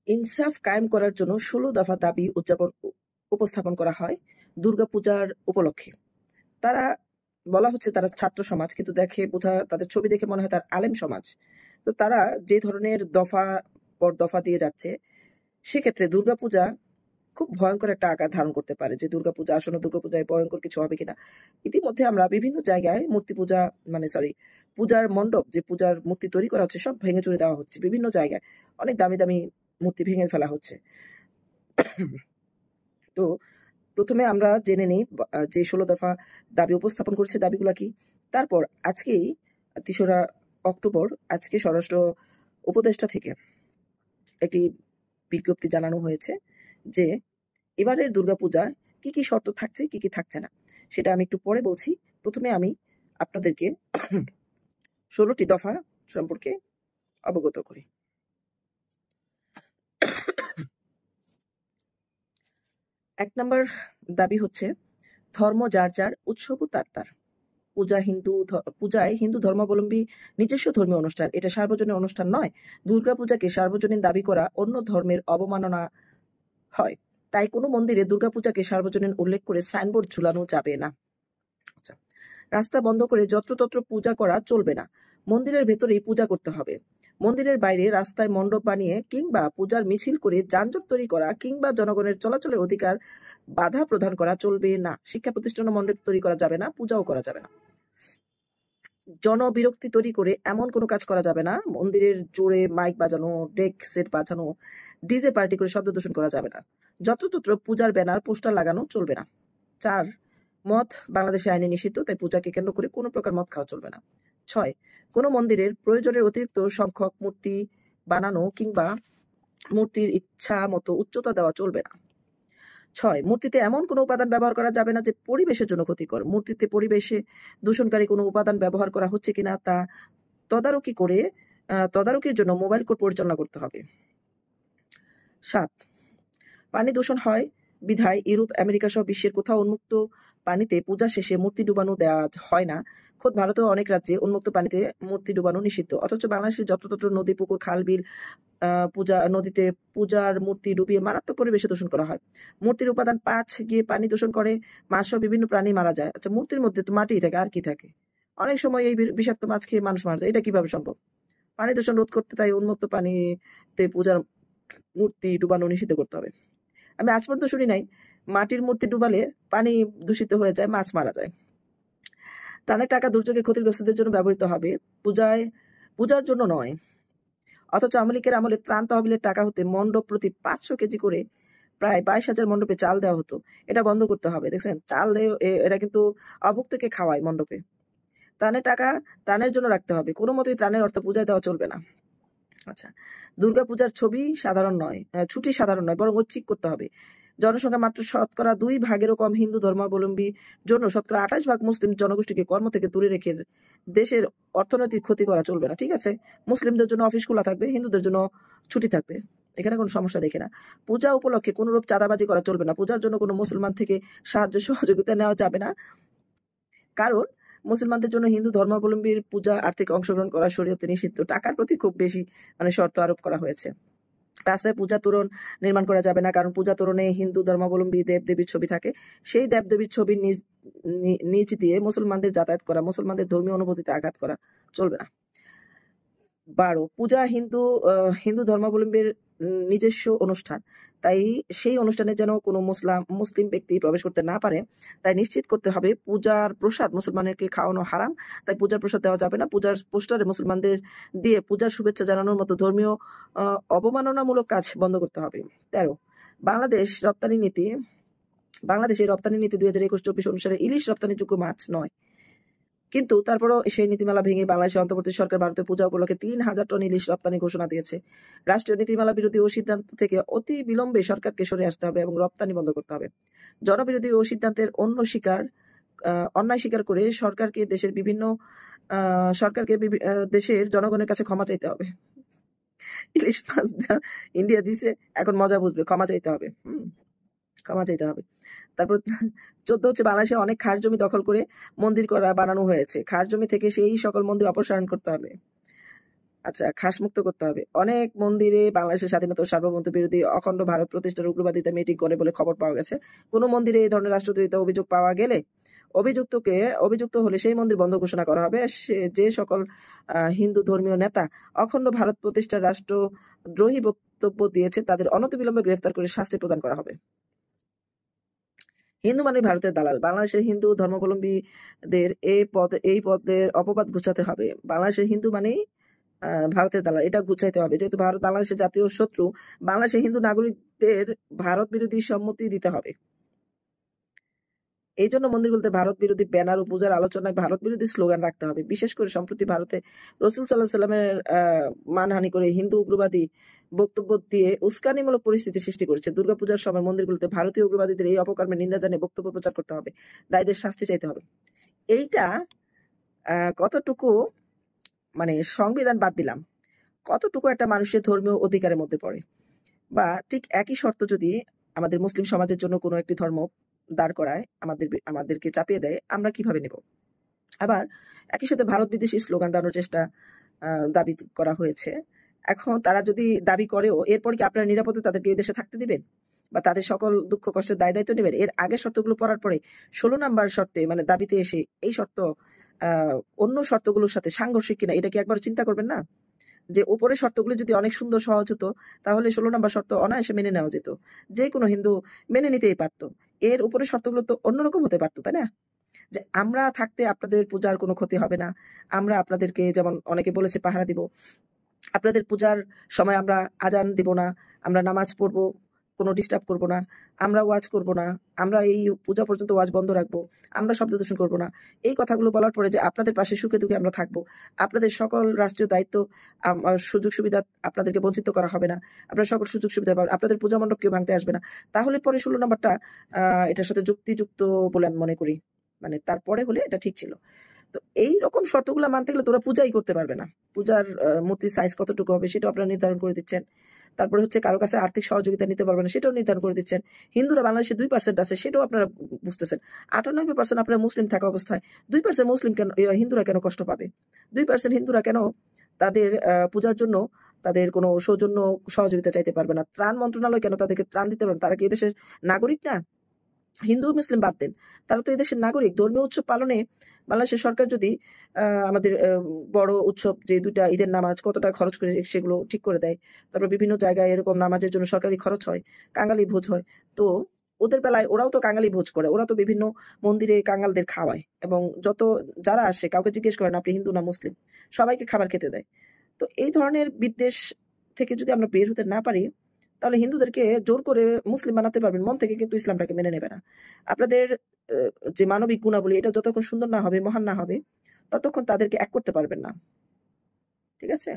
ইনসাফ কায়েম করার জন্য ১৬ দফা দাবি উপস্থাপন করা হয় দুর্গাপূজার উপলক্ষে। তারা বলা হচ্ছে তারা ছাত্র সমাজ, কিন্তু তাদের ছবি দেখে মনে হয় তার আলেম সমাজ। তো তারা যে ধরনের দফা পর দফা দিয়ে যাচ্ছে, সেক্ষেত্রে দুর্গাপূজা খুব ভয়ঙ্কর একটা আকার ধারণ করতে পারে। যে দুর্গাপূজা আসন্ন দুর্গাপূজায় ভয়ঙ্কর কিছু হবে কিনা। ইতিমধ্যে আমরা বিভিন্ন জায়গায় পূজার মণ্ডপ, যে পূজার মূর্তি তৈরি করা হচ্ছে, সব ভেঙে চুরে দেওয়া হচ্ছে। বিভিন্ন জায়গায় অনেক দামি দামি মূর্তি ভেঙে ফেলা হচ্ছে। তো প্রথমে আমরা জেনে নিই যে ১৬ দফা দাবি উপস্থাপন করছে দাবিগুলা কি। তারপর আজকেই ৩রা অক্টোবর আজকে স্বরাষ্ট্র উপদেষ্টা থেকে একটি বিজ্ঞপ্তি জানানো হয়েছে যে এবারের দুর্গাপূজায় কি কি শর্ত থাকছে, কি কি থাকছে না, সেটা আমি একটু পরে বলছি। প্রথমে আমি আপনাদেরকে ১৬টি দফা সম্পর্কে অবগত করি। ১ নম্বর দাবি হচ্ছে ধর্ম যার যার, উৎসব তার তার। পূজায় হিন্দু ধর্মাবলম্বী নিজস্ব ধর্মীয় অনুষ্ঠান, এটা সার্বজনীন অনুষ্ঠান নয়। দুর্গাপূজাকে সার্বজনীন দাবি করা অন্য ধর্মের অবমাননা হয়। তাই কোনো মন্দিরে দুর্গাপূজাকে সার্বজনীন উল্লেখ করে সাইনবোর্ড ঝুলানো যাবে না। আচ্ছা, রাস্তা বন্ধ করে যত্রতত্র পূজা করা চলবে না। মন্দিরের ভেতরেই পূজা করতে হবে। মন্দিরের বাইরে রাস্তায় মণ্ডপ বানিয়ে কিংবা পূজার মিছিল করে যানজট তৈরি করা কিংবা জনগণের চলাচলের অধিকার বাধা প্রদান করা চলবে না। শিক্ষা প্রতিষ্ঠানে মণ্ডপ তৈরি করা যাবে না, পূজাও করা যাবে না। জনবিরক্তি তৈরি করে এমন কোনো কাজ করা যাবে না। মন্দিরের জোরে মাইক বাজানো, ডেক সেট বাজানো, ডিজে পার্টি করে শব্দ দূষণ করা যাবে না। যত্রতত্র পূজার ব্যানার পোস্টার লাগানো চলবে না। ৪, মদ বাংলাদেশে আইনে নিষিদ্ধ, তাই পূজাকে কেন্দ্র করে কোনো প্রকার মদ খাওয়া চলবে না। ৬, কোনো মন্দিরের প্রয়োজনের অতিরিক্ত সংখ্যক মূর্তি বানানো কিংবা মূর্তির ইচ্ছা মতো উচ্চতা দেওয়া চলবে না। ৬, মূর্তিতে এমন কোনো উপাদান ব্যবহার করা যাবে না যে পরিবেশের জন্য ক্ষতিকর। মূর্তিতে পরিবেশে দূষণকারী কোনো উপাদান ব্যবহার করা হচ্ছে কিনা তা তদারকির জন্য মোবাইল কোর্ট পরিচালনা করতে হবে। ৭, পানি দূষণ হয় বিধায় ইউরোপ, আমেরিকা সহ বিশ্বের কোথাও উন্মুক্ত পানিতে পূজা শেষে মূর্তি ডুবানো দেওয়া হয় না। খোদ ভারতেও অনেক রাজ্যে উন্মুক্ত পানিতে মূর্তি ডুবানো নিষিদ্ধ। অথচ বাংলাদেশের যত্রতত্র নদী, পুকুর, খাল, বিল, নদীতে পূজার মূর্তি ডুবিয়ে মারাত্মক পরিবেশে দূষণ করা হয়। মূর্তির উপাদান ৫ গিয়ে পানি দূষণ করে, মাছ সহ বিভিন্ন প্রাণী মারা যায়। আচ্ছা, মূর্তির মধ্যে তো মাটি থাকে, আর কি থাকে? অনেক সময় এই বিষাক্ত মাছ খেয়ে মানুষ মারা যায়। এটা কিভাবে সম্ভব? পানি দূষণ রোধ করতে তাই উন্মুক্ত পানিতে পূজার মূর্তি ডুবানো নিষিদ্ধ করতে হবে। আমি আজ পর্যন্ত শুনি নাই মাটির মূর্তি ডুবালে পানি দূষিত হয়ে যায়, মাছ মারা যায়। ত্রাণের টাকা দুর্যোগে ক্ষতিগ্রস্তদের জন্য ব্যবহৃত হবে, পূজার জন্য নয়। অথচ আওয়ামী লীগের আমলে ত্রাণ তহবিলের টাকা হতে মণ্ডপ প্রতি ৫০০ কেজি করে প্রায় ২২,০০০ মণ্ডপে চাল দেওয়া হতো। এটা বন্ধ করতে হবে। দেখছেন, চাল এরা কিন্তু অভুক্তকে খাওয়ায় মণ্ডপে। ত্রাণের টাকা ত্রাণের জন্য রাখতে হবে, কোনো মতেই ত্রাণের অর্থ পূজায় দেওয়া চলবে না। আচ্ছা, দুর্গাপূজার ছুটি সাধারণ নয়, বরং ঐচ্ছিক করতে হবে। জনসংখ্যা মাত্র শতকরা ২ ভাগেরও কম হিন্দু ধর্মাবলম্বী জন্য শতকরা ২৮ ভাগ মুসলিম জনগোষ্ঠীকে কর্ম থেকে দূরে রেখে দেশের অর্থনৈতিক ক্ষতি করা চলবে না। ঠিক আছে, মুসলিমদের জন্য অফিস খোলা থাকবে, হিন্দুদের জন্য ছুটি থাকবে, এখানে কোনো সমস্যা দেখে না। পূজা উপলক্ষে কোনোরূপ চাঁদাবাজি করা চলবে না। পূজার জন্য কোনো মুসলমান থেকে সাহায্য সহযোগিতা নেওয়া যাবে না, কারণ মুসলমানদের জন্য হিন্দু ধর্মাবলম্বীর পূজা আর্থিক অংশগ্রহণ করা শরীয়তে নিষিদ্ধ। টাকার প্রতি খুব বেশি শর্ত আরোপ করা হয়েছে। রাস্তায় পূজা তোরণ নির্মাণ করা যাবে না, কারণ পূজা তোরণে হিন্দু ধর্মাবলম্বী দেবদেবীর ছবি থাকে। সেই দেবদেবীর ছবি নিচ দিয়ে মুসলমানদের যাতায়াত করা, মুসলমানদের ধর্মীয় অনুভূতিতে আঘাত করা চলবে না। ১২, পূজা হিন্দু ধর্মাবলম্বীর নিজস্ব অনুষ্ঠান, তাই সেই অনুষ্ঠানে যেন কোনো মুসলিম ব্যক্তি প্রবেশ করতে না পারে, তাই নিশ্চিত করতে হবে। পূজার প্রসাদ মুসলমানদেরকে খাওয়ানো হারাম, তাই পূজার প্রসাদ দেওয়া যাবে না। পূজার পোস্টারে মুসলমানদের দিয়ে পূজার শুভেচ্ছা জানানোর মতো ধর্মীয় অবমাননামূলক কাজ বন্ধ করতে হবে। ১৩, বাংলাদেশের রপ্তানি নীতি ২০২১-২৪ অনুসারে ইলিশ রপ্তানিযোগ্য মাছ নয়, কিন্তু তারপরও সেই নীতিমালা ভেঙে বাংলাদেশের অন্তর্বর্তী সরকার ভারতের পূজা উপলক্ষে ৩,০০০ টন ইলিশ রপ্তানি ঘোষণা দিয়েছে। রাষ্ট্রীয় নীতিমালা বিরোধী ও সিদ্ধান্ত থেকে অতি বিলম্বে সরকারকে সরে আসতে হবে এবং রপ্তানি বন্ধ করতে হবে। জনবিরোধী ও সিদ্ধান্তের অন্যায় স্বীকার করে সরকারকে দেশের জনগণের কাছে ক্ষমা চাইতে হবে। ইলিশ মাছ ইন্ডিয়া দিছে, এখন মজা বুঝবে, ক্ষমা চাইতে হবে। তারপর ১৪ হচ্ছে বাংলাদেশে অনেক খাস জমি দখল করে মন্দির বানানো হয়েছে। খাস জমি থেকে সেই সকল মন্দির অপসারণ করতে হবে। আচ্ছা, খাসমুক্ত করতে হবে। অনেক মন্দিরে বাংলাদেশের স্বাধীনতা ও সার্বভৌমত্ব বিরোধী অখণ্ড ভারত প্রতিষ্ঠার উগ্রবাদিতা মিটিং করে বলে খবর পাওয়া গেছে। কোনো মন্দিরে এই ধরনের রাষ্ট্রদ্রোহিতা অভিযোগ পাওয়া গেলে অভিযুক্ত হলে সেই মন্দির বন্ধ ঘোষণা করা হবে। যে সকল হিন্দু ধর্মীয় নেতা অখণ্ড ভারত প্রতিষ্ঠার রাষ্ট্রদ্রোহী বক্তব্য দিয়েছে তাদের অনতিবিলম্বে গ্রেফতার করে শাস্তি প্রদান করা হবে। হিন্দু মানে ভারতের দালাল। বাংলাদেশের হিন্দু ধর্মাবলম্বীদের এই পদের অপবাদ ঘুচাতে হবে। বাংলাদেশের হিন্দু মানেই ভারতের দালাল, এটা ঘুচাইতে হবে। যেহেতু ভারত বাংলাদেশের জাতীয় শত্রু, বাংলাদেশের হিন্দু নাগরিকদের ভারত বিরোধী সম্মতি দিতে হবে। এই জন্য মন্দির বলতে ভারত বিরোধী ব্যানার ও পূজার আলোচনায় ভারত বিরোধী স্লোগান রাখতে হবে। বিশেষ করে সম্প্রতি ভারতে রসুল সাল্লাহ সাল্লামের মানহানি করে হিন্দু উগ্রবাদী বক্তব্য দিয়ে উস্কানিমূলক পরিস্থিতি সৃষ্টি করেছে। দুর্গাপূজার সময় মন্দিরগুলোতে ভারতীয় উগ্রবাদীদের এই অপকর্মের নিন্দা জানিয়ে বক্তব্য প্রচার করতে হবে, দায়ীদের শাস্তি চাইতে হবে। এইটা কতটুকু মানে সংবিধান বাদ দিলাম, কতটুকু একটা মানুষের ধর্মীয় অধিকারের মধ্যে পড়ে? বা ঠিক একই শর্ত যদি আমাদের মুসলিম সমাজের জন্য কোনো একটি ধর্ম দাঁড় করায়, আমাদেরকে চাপিয়ে দেয়, আমরা কিভাবে নেব? আবার একই সাথে ভারত বিদেশি স্লোগান দেওয়ানোর চেষ্টা দাবি করা হয়েছে। এখন তারা যদি দাবি করেও এরপর কি আপনারা নিরাপদে তাদেরকে এই দেশে থাকতে দিবেন বা তাদের সকল দুঃখ কষ্টের দায় দায়িত্ব নেবেন? এর আগের শর্তগুলো পড়ার পরে 16 নাম্বার শর্তে মানে দাবিতে এসে এই শর্ত অন্য শর্তগুলোর সাথে সাংঘর্ষিক কিনা এটা কি একবার চিন্তা করবেন না? যে উপরের শর্তগুলো যদি অনেক সুন্দর সহজ হতো তাহলে 16 নাম্বার শর্ত অনায়াসে মেনে নেওয়া যেত, যে কোনো হিন্দু মেনে নিতেই পারতো। এর উপরের শর্তগুলো তো অন্যরকম হতে পারতো, তাই না? যে আমরা থাকতে আপনাদের পূজার কোনো ক্ষতি হবে না, আমরা আপনাদেরকে যেমন অনেকে বলেছে পাহারা দিব, আপনাদের পূজার সময় আমরা আজান দিব না, আমরা নামাজ পড়বো, কোনো ডিস্টার্ব করব না, আমরা ওয়াজ করব না, আমরা এই পূজা পর্যন্ত ওয়াজ বন্ধ রাখবো, আমরা শব্দ দূষণ করবো না। এই কথাগুলো বলার পরে যে আপনাদের পাশে সুখে দুঃখে আমরা থাকবো, আপনাদের সকল রাষ্ট্রীয় দায়িত্ব সুযোগ সুবিধা আপনাদেরকে বঞ্চিত করা হবে না, আপনারা সকল সুযোগ সুবিধা পাবেন, আপনাদের পূজা মণ্ডপ কেউ ভাঙতে আসবে না, তাহলে পরে 16 নাম্বারটা এটার সাথে যুক্তিযুক্ত বলে আমি মনে করি। মানে তারপরে হলে এটা ঠিক ছিল। তো এই রকম শর্তগুলো মানতে গেলে তোরা পূজাই করতে পারবে না। পূজার মূর্তির সাইজ কতটুকু হবে সেটাও আপনারা নির্ধারণ করে দিচ্ছেন। তারপরে হচ্ছে কারো কাছে আর্থিক সহযোগিতা নিতে পারবে না সেটাও নির্ধারণ করে দিচ্ছেন। হিন্দুরা বাংলাদেশে 2% আছে সেটাও আপনারা বুঝতেছেন। 98% আপনারা মুসলিম থাকা অবস্থায় 2% মুসলিম কেন, হিন্দুরা কেন কষ্ট পাবে? 2% হিন্দুরা কেন তাদের পূজার জন্য তাদের কোনো সৌজন্য সহযোগিতা চাইতে পারবে না? ত্রাণ মন্ত্রণালয় কেন তাদেরকে ত্রাণ দিতে পারবে? তারা কি এদেশের নাগরিক না? হিন্দু মুসলিম বাদ দেন, তারা তো এদেশের নাগরিক। ধর্মীয় উৎসব পালনে বাংলাদেশের সরকার যদি আমাদের বড় উৎসব যে 2টা ঈদের নামাজ কতটা খরচ করে সেগুলো ঠিক করে দেয়, তারপর বিভিন্ন জায়গায় এরকম নামাজের জন্য সরকারি খরচ হয়, কাঙালি ভোজ হয়, তো ওদের বেলায় ওরাও তো কাঙালি ভোজ করে, ওরা তো বিভিন্ন মন্দিরে কাঙালদের খাওয়ায় এবং যারা আসে কাউকে জিজ্ঞেস করেন আপনি হিন্দু না মুসলিম, সবাইকে খাবার খেতে দেয়। তো এই ধরনের বিদ্বেষ থেকে যদি আমরা বের হতে না পারি তাহলে হিন্দুদেরকে জোর করে মুসলিম বানাতে পারবেন, মন থেকে কিন্তু ইসলামটাকে মেনে নেবে না। আপনাদের যে মানবিক গুণাবলী এটা যতক্ষণ সুন্দর না হবে, মহান না হবে, ততক্ষণ তাদেরকে এক করতে পারবেন না। ঠিক আছে?